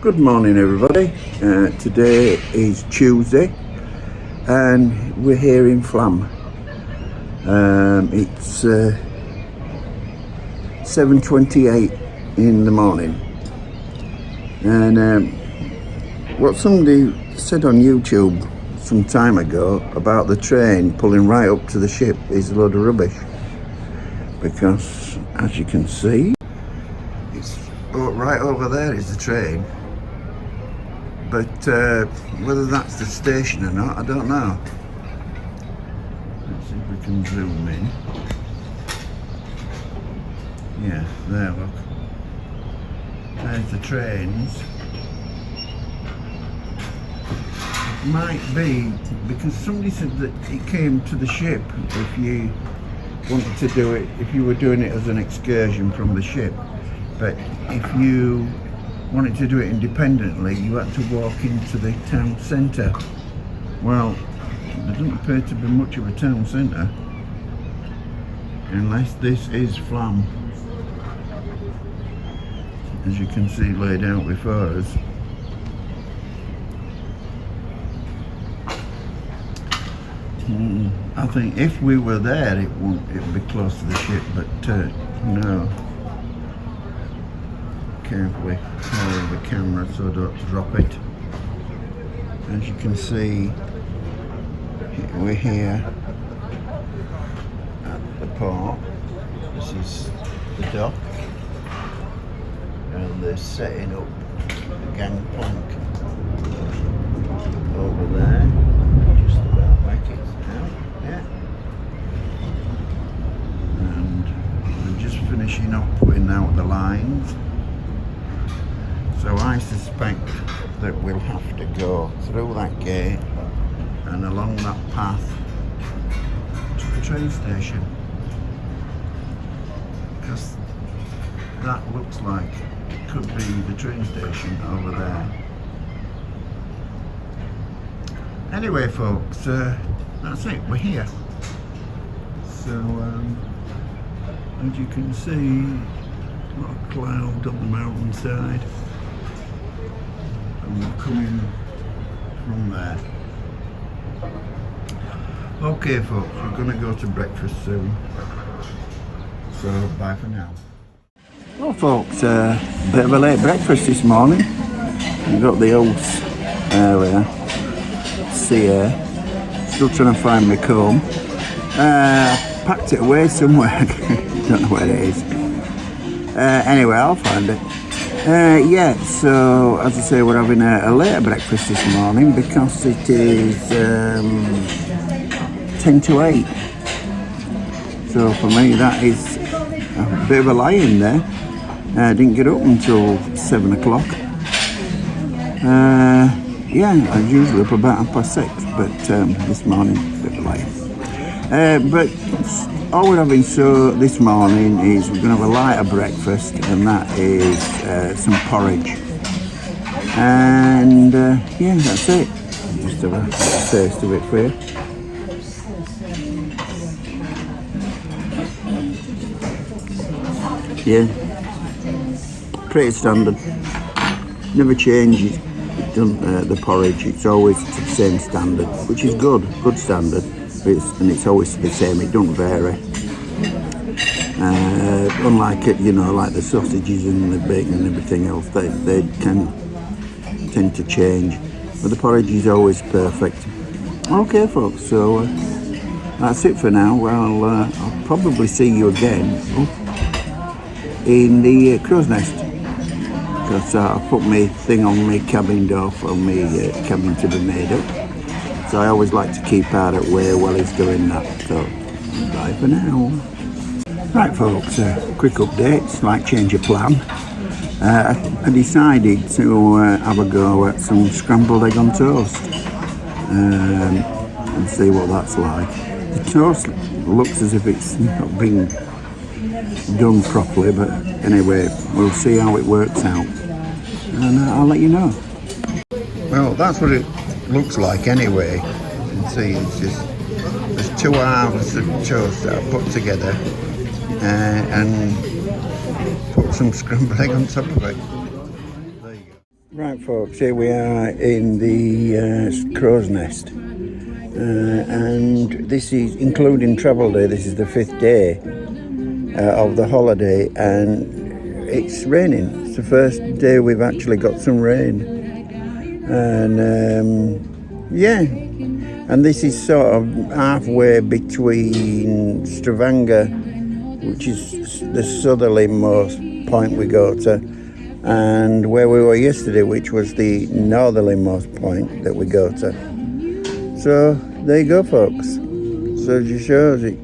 Good morning everybody, today is Tuesday and we're here in Flam. It's 7:28 in the morning, and what somebody said on YouTube some time ago about the train pulling right up to the ship is a load of rubbish, because as you can see, it's right over there is the train. But whether that's the station or not, I don't know. Let's see if we can zoom in. Yeah, there, look. There's the trains. It might be, because somebody said that it came to the ship if you wanted to do it, if you were doing it as an excursion from the ship. But if you wanted to do it independently, you had to walk into the town centre. Well, there doesn't appear to be much of a town centre, unless this is Flam, as you can see laid out before us. I think if we were there, it would be close to the ship, but no. Carefully hold the camera so don't drop it. As you can see, we're here at the port. This is the dock, and they're setting up the gangplank over there. Just about make it now, yeah. And we're just finishing up putting out the lines. So I suspect that we'll have to go through that gate and along that path to the train station, because that looks like it could be the train station over there. Anyway folks, that's it, we're here. So as you can see, a lot of cloud on the mountainside. And we're coming from there. Okay folks, we're going to go to breakfast soon, so bye for now. Well folks, bit of a late breakfast this morning. We've got the house earlier, see here, still trying to find my comb. Packed it away somewhere, don't know where it is. Anyway, I'll find it. Yeah, so as I say, we're having a later breakfast this morning because it is 10 to 8. So for me that is a bit of a lie-in there. I didn't get up until 7 o'clock. Yeah, I'm usually up about 6:30, but this morning, a bit of a lie-in. But all we're having this morning is we're going to have a lighter breakfast, and that is some porridge. And yeah, that's it. Just have a taste of it for you. Yeah, pretty standard. Never changes. It doesn't, the porridge. It's always to the same standard, which is good standard. And it's always the same, it don't vary. Unlike it, you know, like the sausages and the bacon and everything else, they can tend to change. But the porridge is always perfect. Okay folks, so that's it for now. Well, I'll probably see you again in the crow's nest, because I put my thing on my cabin door for my cabin to be made up. So I always like to keep out at way while he's doing that. So bye for now. Right folks, quick update, slight change of plan. I decided to have a go at some scrambled egg on toast and see what that's like. The toast looks as if it's not been done properly, but anyway, we'll see how it works out and I'll let you know. Well, that's what it looks like anyway. You can see it's just, there's two halves of toast that I put together and put some scrambled egg on top of it. There you go. Right folks, here we are in the crow's nest and this is including travel day. This is the 5th day of the holiday and it's raining. It's the first day we've actually got some rain. And yeah, and this is sort of halfway between Stavanger, which is the southerlymost point we go to, and where we were yesterday, which was the northerlymost point that we go to. So there you go folks, so it just shows it.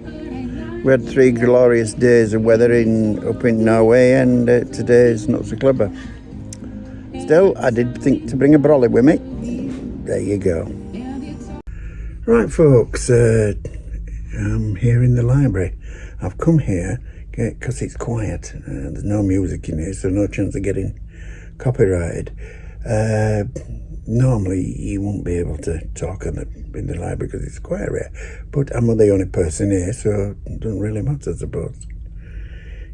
We had 3 glorious days of weather up in Norway, and today's not so clever. Still, I did think to bring a brolly with me. There you go. Right folks, I'm here in the library. I've come here because it's quiet. There's no music in here, so no chance of getting copyrighted. Normally you won't be able to talk in the library because it's quiet here. But I'm the only person here, so it doesn't really matter, I suppose.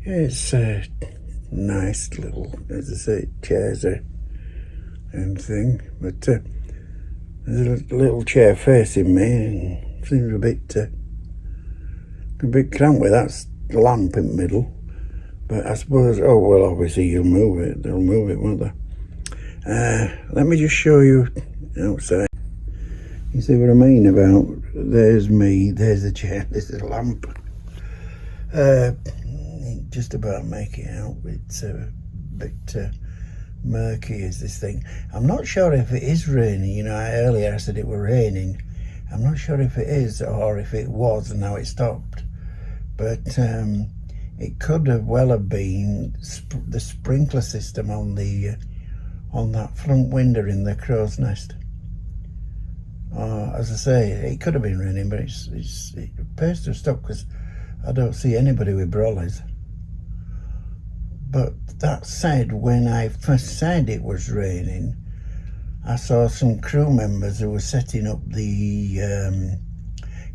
It's nice little, as I say, chairs and thing, but there's a little chair facing me and seems a bit cramped with that lamp in the middle, but I suppose, oh well, obviously they'll move it, won't they? Let me just show you outside. You see what I mean about, there's me, there's the chair, there's the lamp. Just about make it out. It's a bit murky is this thing. I'm not sure if it is raining. You know, earlier I said it were raining. I'm not sure if it is or if it was and now it stopped. But it could have well have been the sprinkler system on that front window in the crow's nest. As I say, it could have been raining, but it appears to have stopped because I don't see anybody with brollies. But that said, when I first said it was raining, I saw some crew members who were setting up the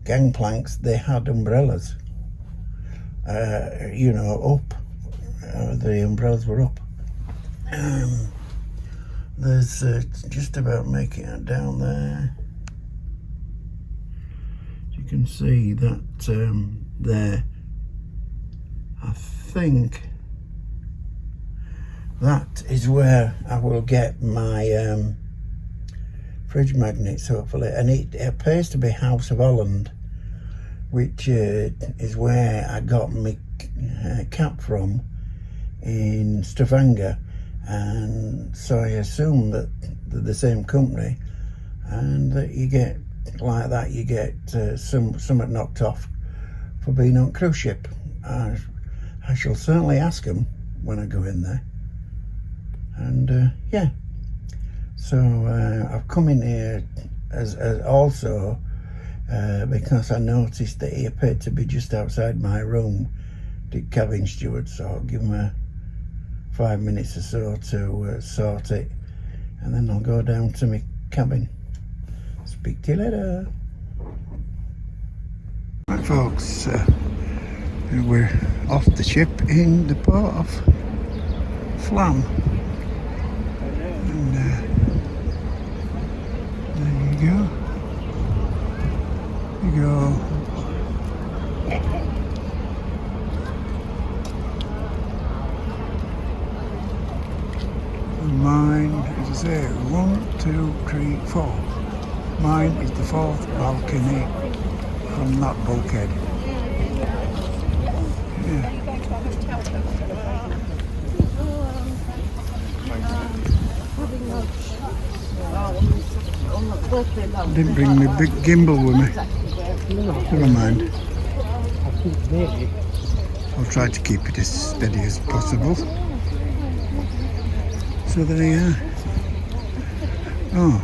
gangplanks. They had umbrellas, you know, up. The umbrellas were up. There's just about making it down there. You can see that there. I think that is where I will get my fridge magnets, hopefully, and it appears to be House of Holland, which is where I got my cap from in Stavanger, and so I assume that they're the same company, and that you get like that, you get somewhat knocked off for being on cruise ship. I shall certainly ask them when I go in there. And yeah, so I've come in here as also because I noticed that he appeared to be just outside my room, the cabin steward, so I'll give him 5 minutes or so to sort it, and then I'll go down to my cabin. Speak to you later. Right folks, we're off the ship in the port of Flam. And there you go. There you go. And mine, as I say, 1, 2, 3, 4. Mine is the 4th balcony from that bulkhead. Yeah. Didn't bring my big gimbal with me. Never mind. I'll try to keep it as steady as possible. So there you are. Oh,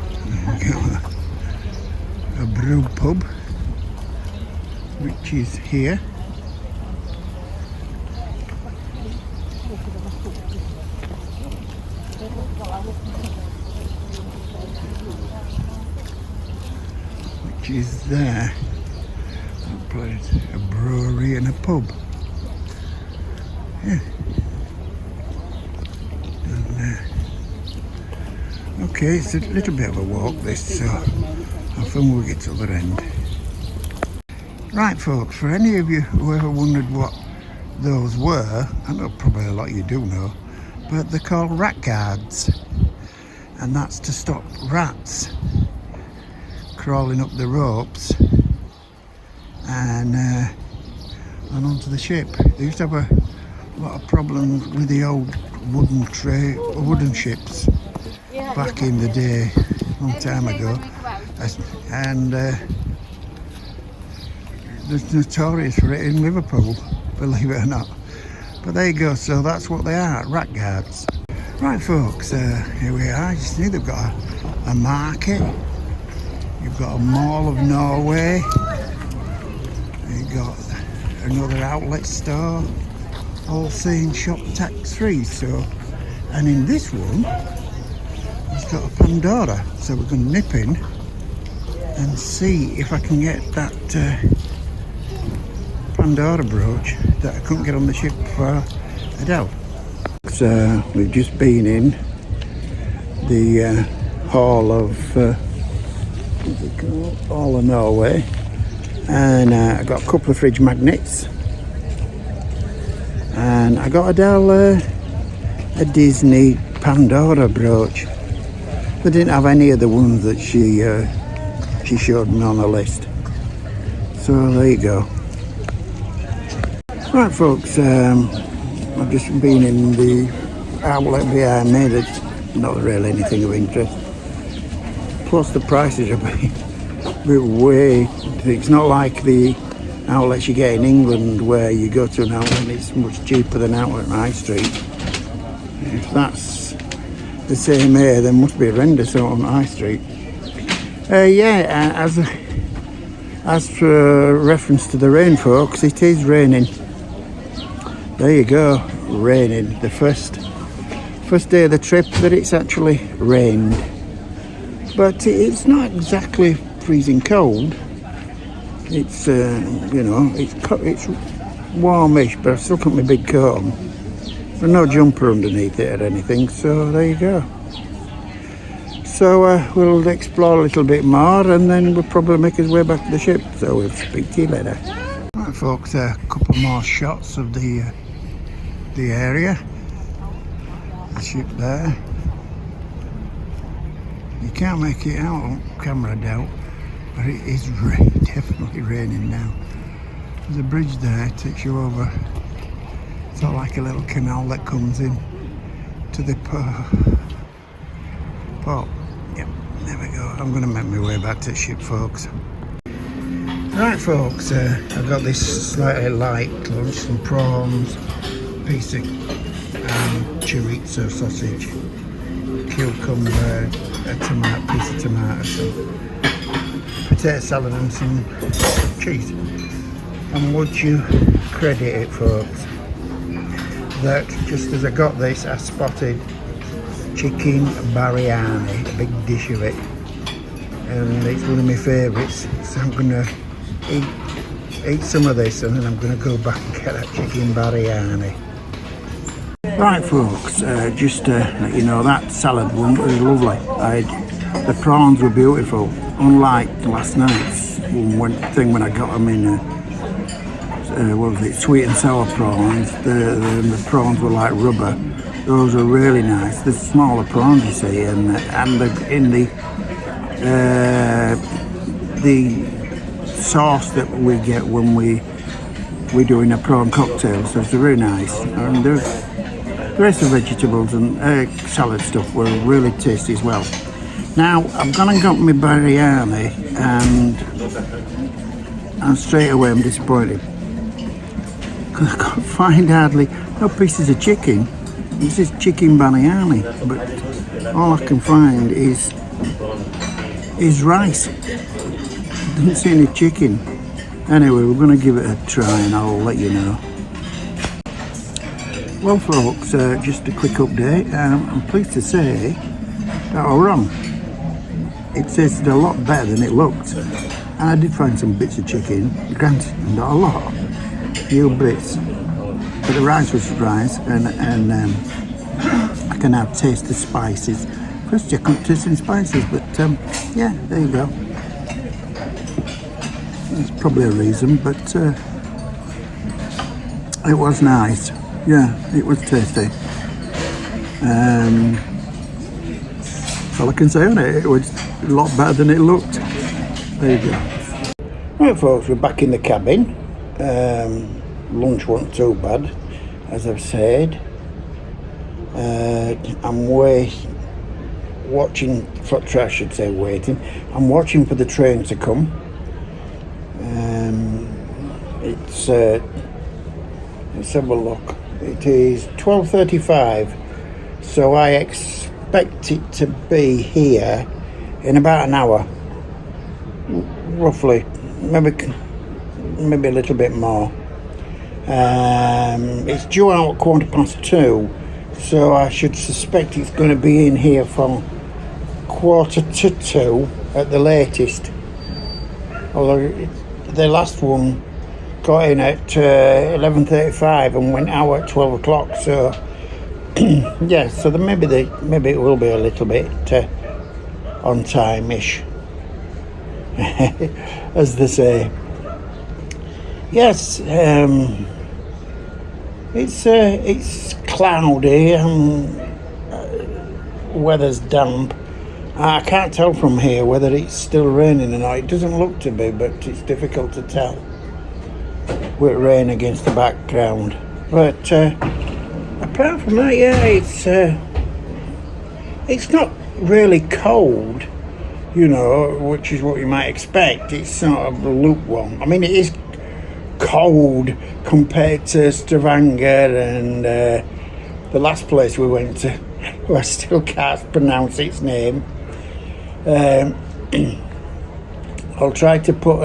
we've got a brew pub, which is here. Which is there. A brewery and a pub. Yeah. And, okay, it's a little bit of a walk this, so I think we'll get to the other end. Right folks, for any of you who ever wondered what those were, I know probably a lot of you do know, but they're called rat guards, and that's to stop rats crawling up the ropes and onto the ship. They used to have a lot of problems with the old wooden ships back in the day, a long time ago, and they're notorious for it in Liverpool, believe it or not. But there you go, so that's what they are, rat guards. Right folks, here we are. You see they've got a market, you've got a Mall of Norway, you've got another outlet store, all saying shop tax free. So, and in this one it's got a Pandora, so we're going to nip in and see if I can get that Pandora brooch that I couldn't get on the ship for Adele. So we've just been in the Hall of what's it called? Hall of Norway, and I got a couple of fridge magnets, and I got Adele a Disney Pandora brooch. They didn't have any of the ones that she showed me on the list. So there you go. Right folks, I've just been in the outlet behind me. There's not really anything of interest. Plus the prices are a bit way. It's not like the outlets you get in England where you go to an outlet and it's much cheaper than outlet on High Street. If that's the same here, there must be horrendous on High Street. Yeah, as for reference to the rain folks, it is raining. There you go, raining. The first day of the trip that it's actually rained. But it's not exactly freezing cold. It's you know, it's warmish, but I've still got my big coat on. There's no jumper underneath it or anything, so there you go. So we'll explore a little bit more and then we'll probably make our way back to the ship. So we'll speak to you later. Right folks, a couple more shots of the area. The ship there. You can't make it out on camera, I doubt, but it is definitely raining now. There's a bridge there, it takes you over. It's not like a little canal that comes in to the port. Yep, there we go. I'm going to make my way back to the ship, folks. Right, folks, I've got this slightly light lunch, some prawns, piece of chorizo sausage, cucumber, a piece of tomato, some potato salad and some cheese. And would you credit it, folks, that just as I got this, I spotted chicken biryani, a big dish of it, and it's one of my favourites, so I'm going to eat some of this and then I'm going to go back and get that chicken biryani. Right folks, just to let you know, that salad one was lovely. The prawns were beautiful, unlike last night's thing when I got them in what was it, sweet and sour prawns. The prawns were like rubber. Those are really nice. The smaller prawns, you see, and in the sauce that we get when we're doing a prawn cocktail, so it's really nice. And the rest of the vegetables and salad stuff were really tasty as well. Now I've gone and got my biryani, and straight away I'm disappointed I can't find hardly no pieces of chicken. It's just chicken biryani, but all I can find is rice. Didn't see any chicken. Anyway, we're going to give it a try and I'll let you know. Well folks, just a quick update. I'm pleased to say that I was wrong. It tasted a lot better than it looked. And I did find some bits of chicken, granted not a lot, a few bits. But the rice was rice and I can now taste the spices. First I couldn't taste any spices, but yeah, there you go. There's probably a reason, but it was nice. Yeah, it was tasty. That's all I can say on it. It was a lot better than it looked. There you go. Right folks, we're back in the cabin. Lunch wasn't too bad, as I've said. I'm watching, I should say waiting. I'm watching for the train to come. Let's have a look. It is 12:35, so I expect it to be here in about an hour, roughly, maybe a little bit more. It's due out at 2:15, so I should suspect it's going to be in here for 1:45 at the latest. Although the last one got in at 11:35 and went out at 12 o'clock. So yeah, so maybe it will be a little bit on time-ish, as they say. Yes, it's cloudy and weather's damp. I can't tell from here whether it's still raining or not. It doesn't look to be, but it's difficult to tell with rain against the background. But apart from that, yeah, it's not really cold, you know, which is what you might expect. It's sort of lukewarm. I mean, it is cold compared to Stavanger and the last place we went to. I still can't pronounce its name. I'll try to put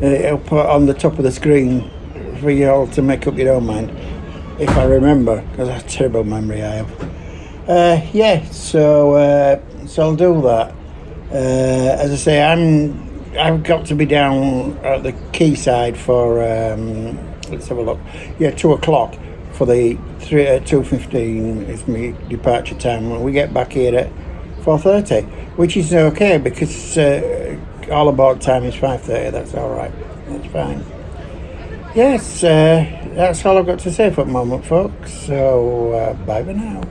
it'll put on the top of the screen for you all to make up your own mind, if I remember, because I have a terrible memory I have. Yeah, so I'll do that. As I say, I've got to be down at the quayside for let's have a look. Yeah, 2 o'clock for the 2:15 is my departure time. When we get back here at 4:30, which is okay because all aboard time is 5:30. That's all right. That's fine. Yes, that's all I've got to say for the moment, folks. So bye for now.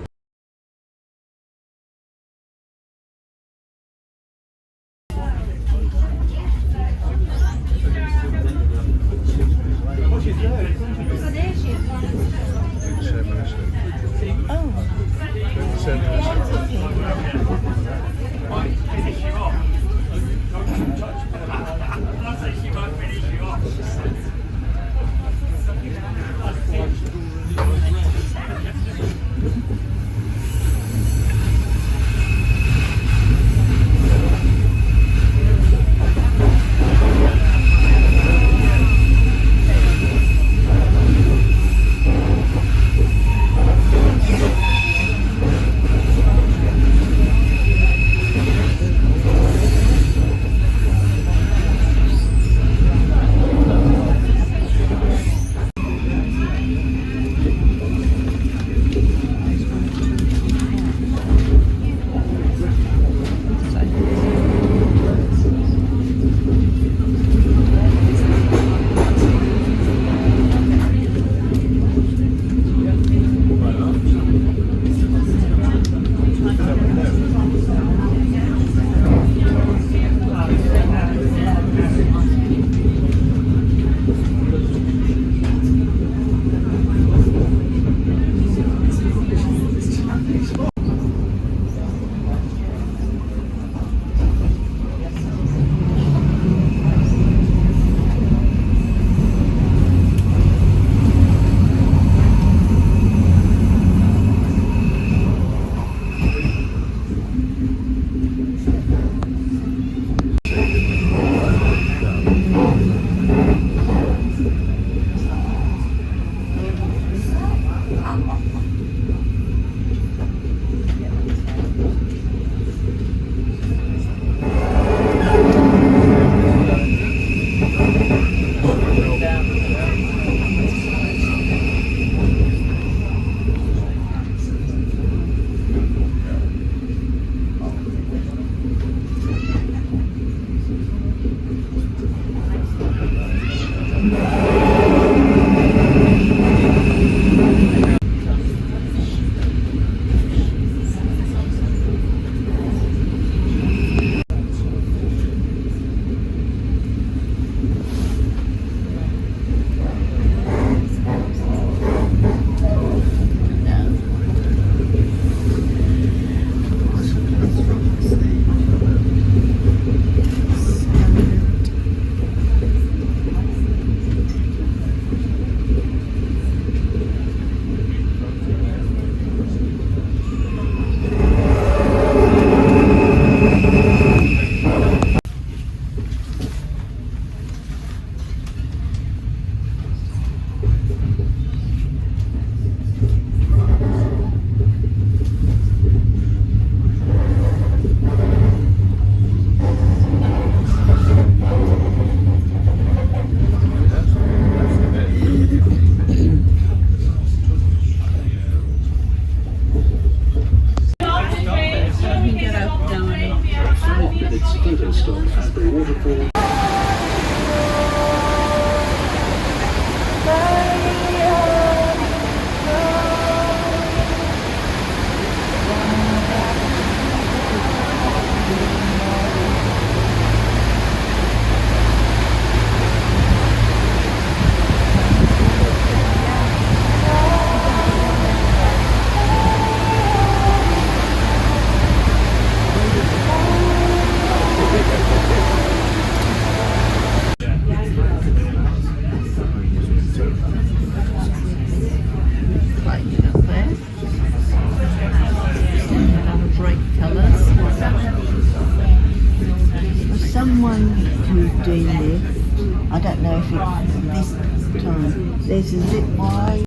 There's a zip wire.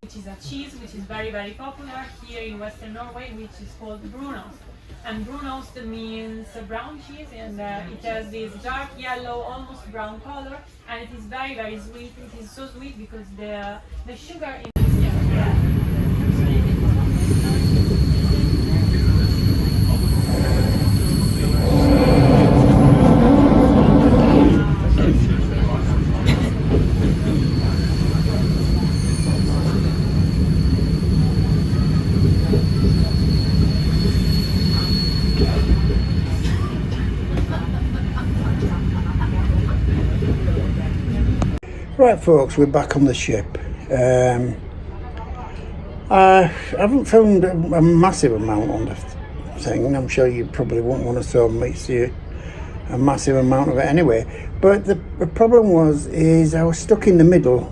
Which is a cheese which is very popular here in Western Norway, which is called brunost. And brunost means brown cheese, and it has this dark yellow, almost brown color, and it is very sweet. It is so sweet because the sugar in Right folks, we're back on the ship. I haven't filmed a massive amount on the thing. I'm sure you probably won't want to see a massive amount of it anyway. But the problem is I was stuck in the middle,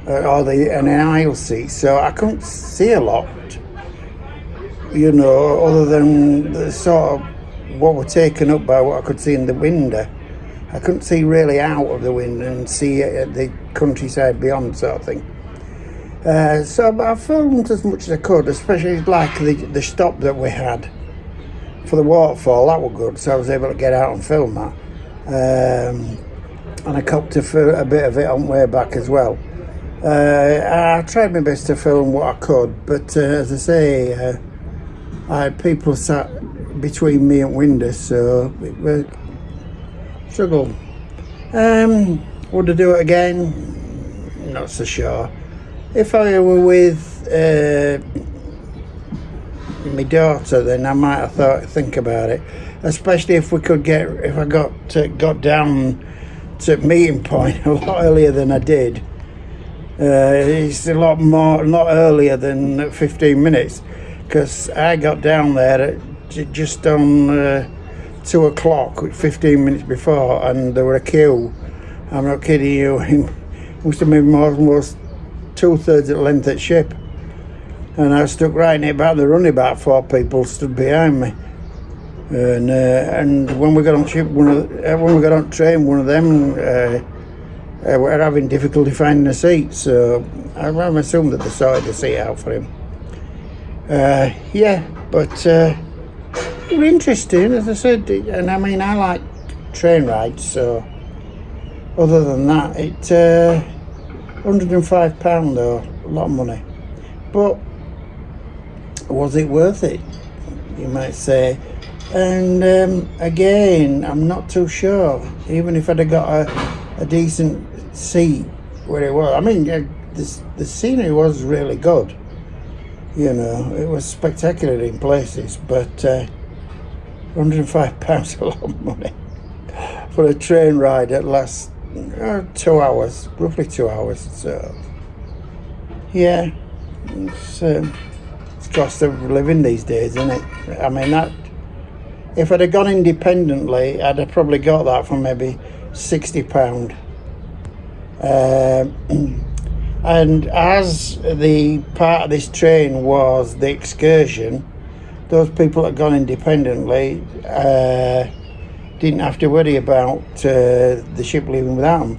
in an aisle seat, so I couldn't see a lot, you know, other than the sort of what were taken up by what I could see in the window. I couldn't see really out of the window and see the countryside beyond, sort of thing. So I filmed as much as I could, especially like the stop that we had for the waterfall. That was good, so I was able to get out and film that. And I copped a bit of it on the way back as well. I tried my best to film what I could, but as I say, I had people sat between me and windows, so it was struggle. Would I do it again? Not so sure. If I were with my daughter, then I might have think about it. Especially if I got down to meeting point a lot earlier than I did. It's a lot earlier than 15 minutes, because I got down there at just on 2 o'clock, 15 minutes before, and there were a queue. I'm not kidding you. It must have been almost 2/3 of the length of the ship, and I was stuck right in it. About the run, about 4 people stood behind me. And when we got on ship, when we got on train, one of them were having difficulty finding a seat. So I assumed that they sorted the seat out for him. It was interesting, as I said, and I mean, I like train rides, so other than that, it's £105 though, a lot of money. But was it worth it, you might say? And again, I'm not too sure. Even if I'd have got a decent seat where it was, I mean, the scenery was really good. You know, it was spectacular in places, but £105 a lot of money for a train ride that lasts 2 hours, roughly 2 hours. So yeah, it's cost of living these days, isn't it? I mean, that if I'd have gone independently, I'd have probably got that for maybe £60. And as the part of this train was the excursion, those people that gone independently didn't have to worry about the ship leaving without them,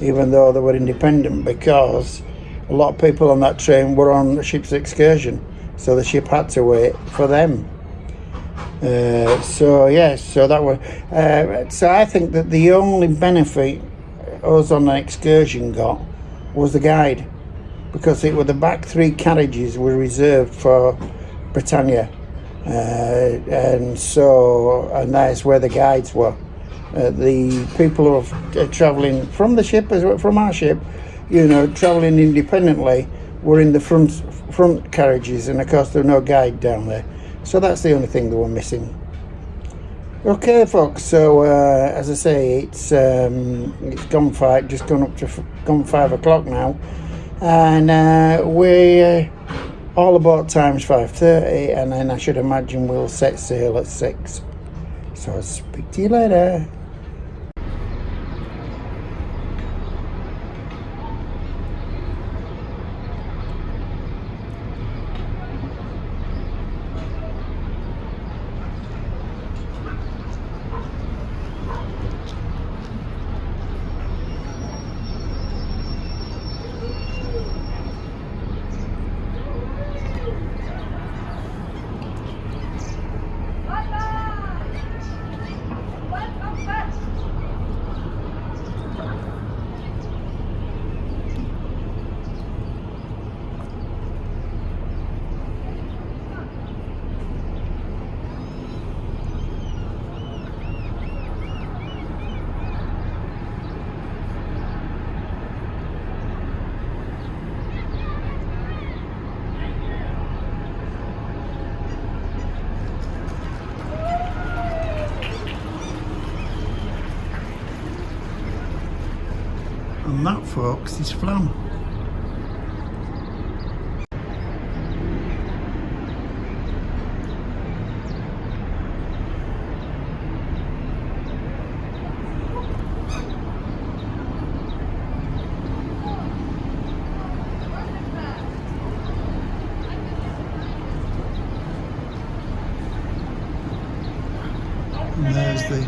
even though they were independent, because a lot of people on that train were on the ship's excursion, so the ship had to wait for them. So that was. So I think that the only benefit us on an excursion got was the guide, because it were the back 3 carriages were reserved for Britannia. And that's where the guides were. The people who are travelling from the ship, from our ship, you know, travelling independently, were in the front carriages, and of course there were no guide down there. So that's the only thing that we're missing. Okay, folks. So as I say, it's gone 5 o'clock now, and we're all about times 5:30, and then I should imagine we'll set sail at 6. So I'll speak to you later. And that, folks, is Flam. And there's the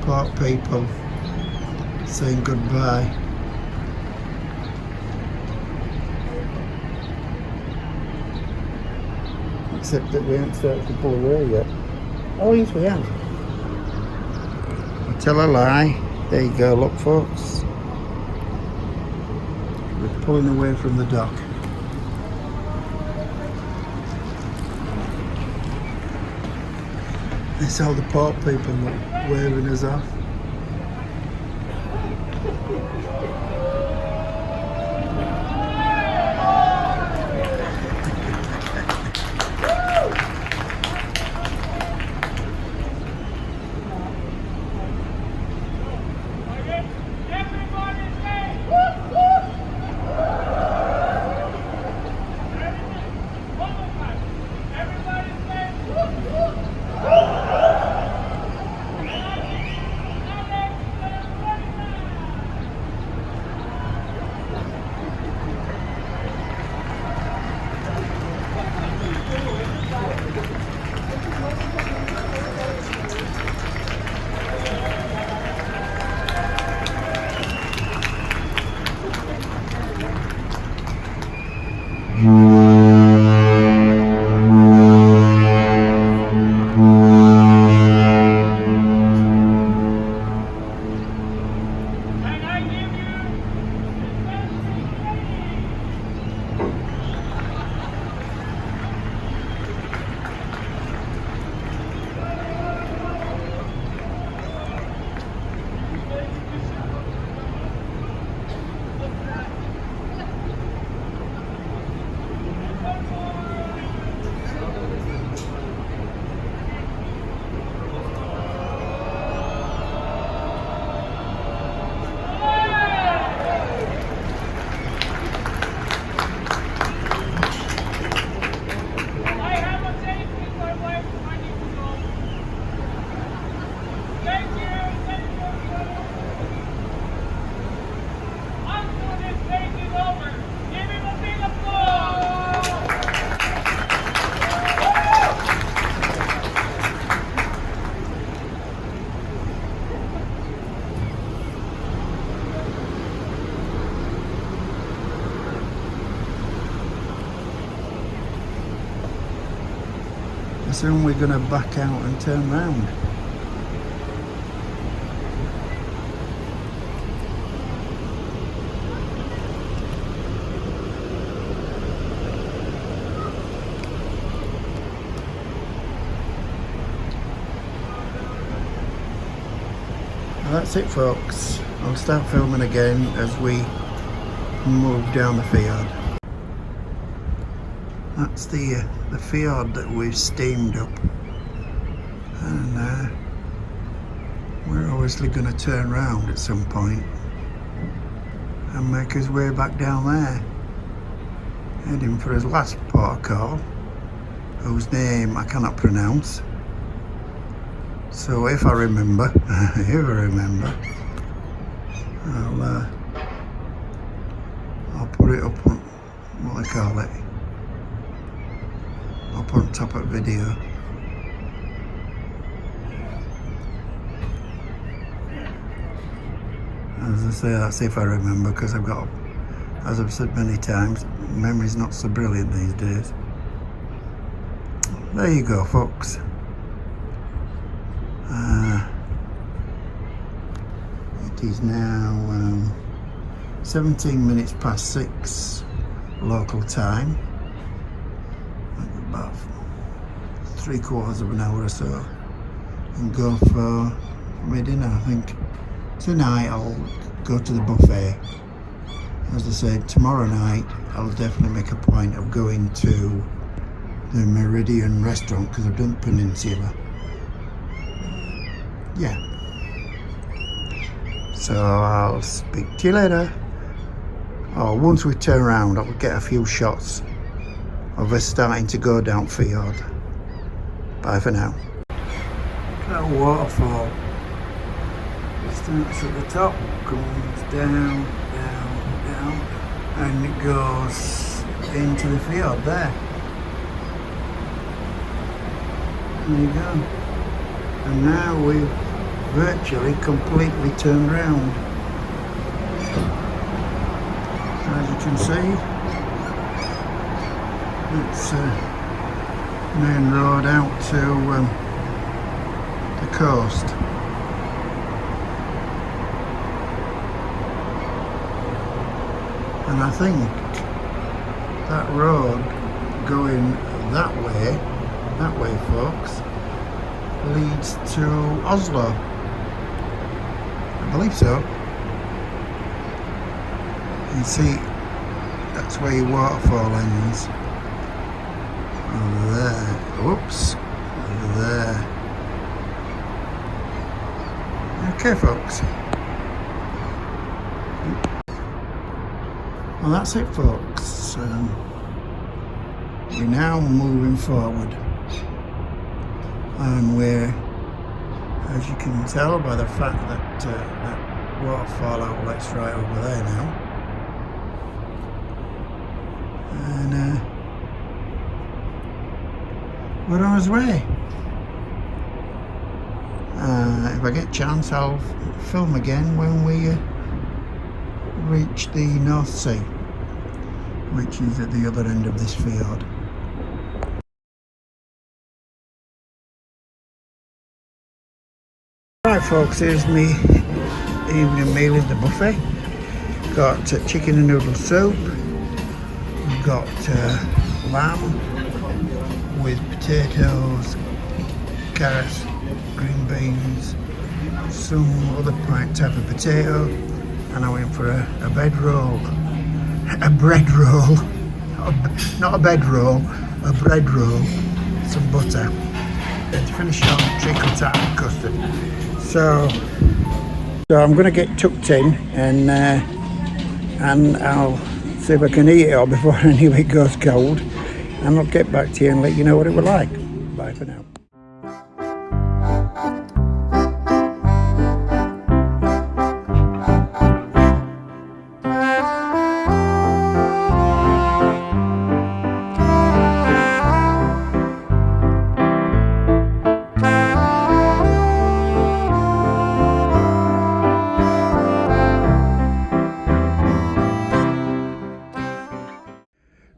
port people saying goodbye. Except that we haven't started to pull away yet. Oh yes, we have. I tell a lie. There you go, look folks. We're pulling away from the dock. It's all the port people waving us off. Soon we're going to back out and turn round. Well, that's it folks. I'll start filming again as we move down the fjord. That's the fjord that we've steamed up, and we're obviously going to turn round at some point and make his way back down there, heading for his last port of call, whose name I cannot pronounce. So if I remember, I'll put it up on, what they call it, up on top of video. As I say, that's if I remember, because I've got, as I've said many times, memory's not so brilliant these days. There you go, folks. It is now 17 minutes past 6 local time. About 3/4 of an hour or so, and go for my dinner. I think tonight I'll go to the buffet. As I said, tomorrow night I'll definitely make a point of going to the Meridian restaurant, because I've done Peninsula. Yeah. So I'll speak to you later. Oh, once we turn around, I'll get a few shots of us starting to go down Fjord. Bye for now. Look at that waterfall. It starts at the top, comes down, down, down, and it goes into the fjord there. There you go. And now we've virtually completely turned round. As you can see, it's main road out to the coast. And I think that road going that way folks, leads to Oslo. I believe so. You see, that's where your waterfall ends. There. Whoops. There. Okay, folks. Well, that's it, folks. We're now moving forward. And we're, as you can tell by the fact that that waterfall outlet's right over there now. And we're on our way. If I get a chance, I'll film again when we reach the North Sea, which is at the other end of this fjord. Right, folks, here's me evening meal in the buffet. Got chicken and noodle soup. We've got lamb with potatoes, carrots, green beans, some other type of potato, and I went for a bread roll. A bread roll. Not a bed roll, a bread roll, some butter. Then to finish on, treacle tart and custard. So I'm going to get tucked in, and I'll see if I can eat it all before I knew it goes cold, and I'll get back to you and let you know what it was like. Bye for now.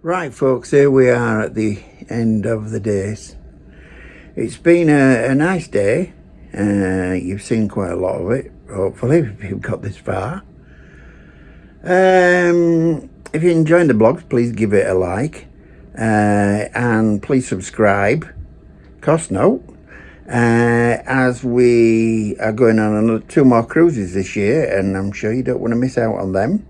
Right, folks, here we are at the end of the days. It's been a nice day. You've seen quite a lot of it, hopefully, if you've got this far. If you're enjoying the vlogs, please give it a like. And please subscribe. Cost note. As we are going on another 2 more cruises this year, and I'm sure you don't want to miss out on them.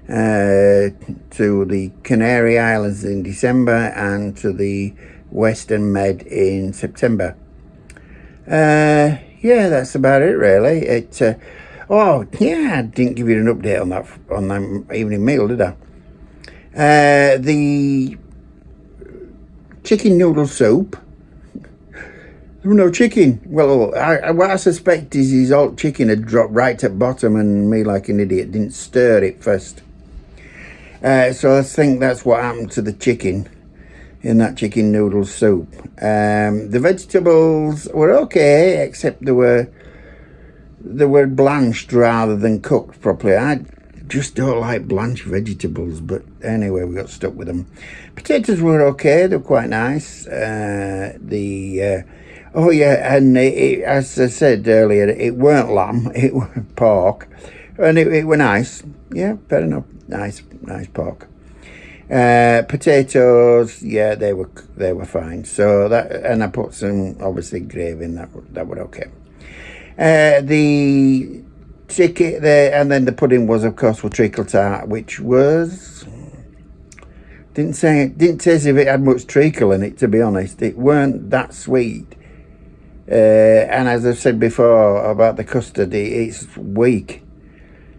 to the Canary Islands in December, and to the Western Med in September. Yeah, that's about it really. Oh yeah, I didn't give you an update on that evening meal, did I? The chicken noodle soup. There was no chicken. Well, what I suspect is his old chicken had dropped right at bottom, and me, like an idiot, didn't stir it first. So I think that's what happened to the chicken in that chicken noodle soup. The vegetables were okay, except they were blanched rather than cooked properly. I just don't like blanched vegetables, but anyway, we got stuck with them. Potatoes were okay, they were quite nice. Oh yeah, and as I said earlier, it weren't lamb, it was pork, and it were nice. Yeah, fair enough. Nice pork. Potatoes, yeah, they were fine. So that, and I put some obviously gravy in that were okay. The chicken there, and then the pudding was, of course, with treacle tart, which was didn't taste as if it had much treacle in it. To be honest, it weren't that sweet. And as I've said before about the custard, it's weak.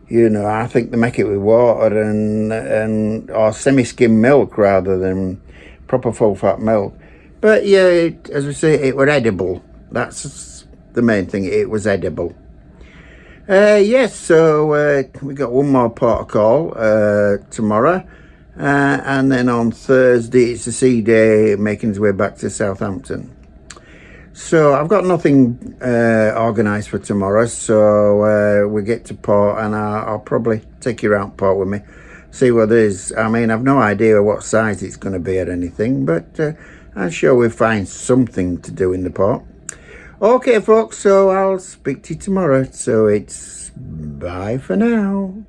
You know, I think they make it with water and or semi-skim milk rather than proper full-fat milk. But yeah, as we say, it were edible. That's the main thing. It was edible. Yes, so we got one more port of call tomorrow, and then on Thursday it's a sea day, making its way back to Southampton. So I've got nothing organised for tomorrow, so we get to port, and I'll probably take you around port with me, see what there is. I mean, I've no idea what size it's going to be or anything, but I'm sure we'll find something to do in the port. Okay, folks, so I'll speak to you tomorrow. So it's bye for now.